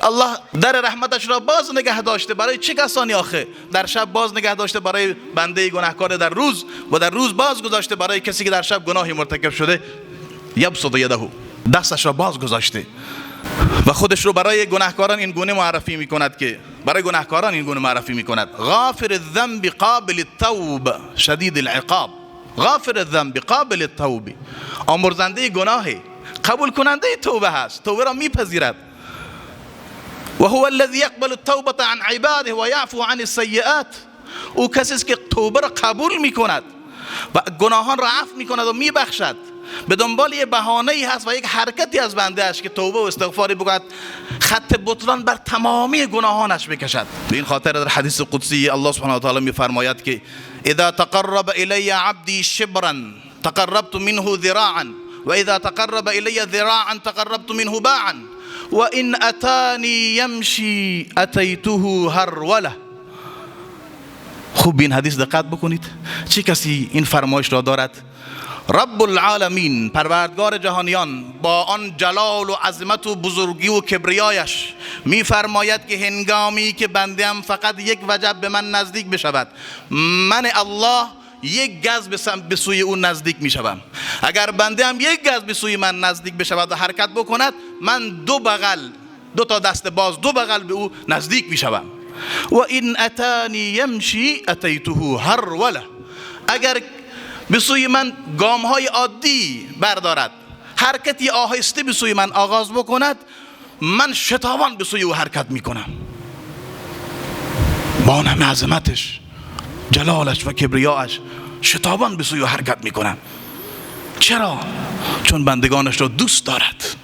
الله در رحمتش را باز نگه داشته. برای چه کسانی آخه؟ در شب باز نگه داشته برای بنده گناهکار در روز، و در روز باز گذاشته برای کسی که در شب گناهی مرتکب شده. یبسط یده، دستش را باز گذاشته و خودش رو برای گناهکاران این گونه معرفی میکند که غافر الذنب قابل التوب شدید العقاب. غافر الذنب قابل التوب، آمرزنده گناه، قبول کننده توبه هست، توبه را میپذیرد. و هو الذی یقبل التوبه عن عباده و یعفو عن السیئات. او کسی است که توبه را قبول میکند و گناهان را عفو میکند و میبخشد. به دنبال یه بهانه‌ای هست و یک حرکتی از بنده است که توبه و استغفاری بکند، خط بطلان بر تمامی گناهانش بکشد. به این خاطر در حدیث قدسی الله سبحانه و تعالی میفرماید که اذا تقرب الی عبدی شبرا تقربت منه ذراعا و اذا تقرب الی ذراعا تقربت منه باعا و ان اتانی یمشی اتیته هروله. خوب این حدیث دقت بکنید. چه کسی این فرمایش را دارد؟ رب العالمین، پروردگار جهانیان، با آن جلال و عظمت و بزرگی و کبریایش میفرماید که هنگامی که بنده‌ام فقط یک وجب به من نزدیک بشود، من الله یک گز به سوی او نزدیک میشوم. اگر بنده‌ام یک گز به سوی من نزدیک بشود و حرکت بکند، من دو تا دست باز، دو بغل به او نزدیک میشوم. و این اتانی یمشی اتیته هروله. اگر به سوی من گام های عادی بردارد، حرکتی آهسته به سوی من آغاز بکند، من شتابان به سوی او حرکت میکنم. با همه عظمتش، جلالش و کبریایش، شتابان به سوی او حرکت میکنم. چرا؟ چون بندگانش را دوست دارد.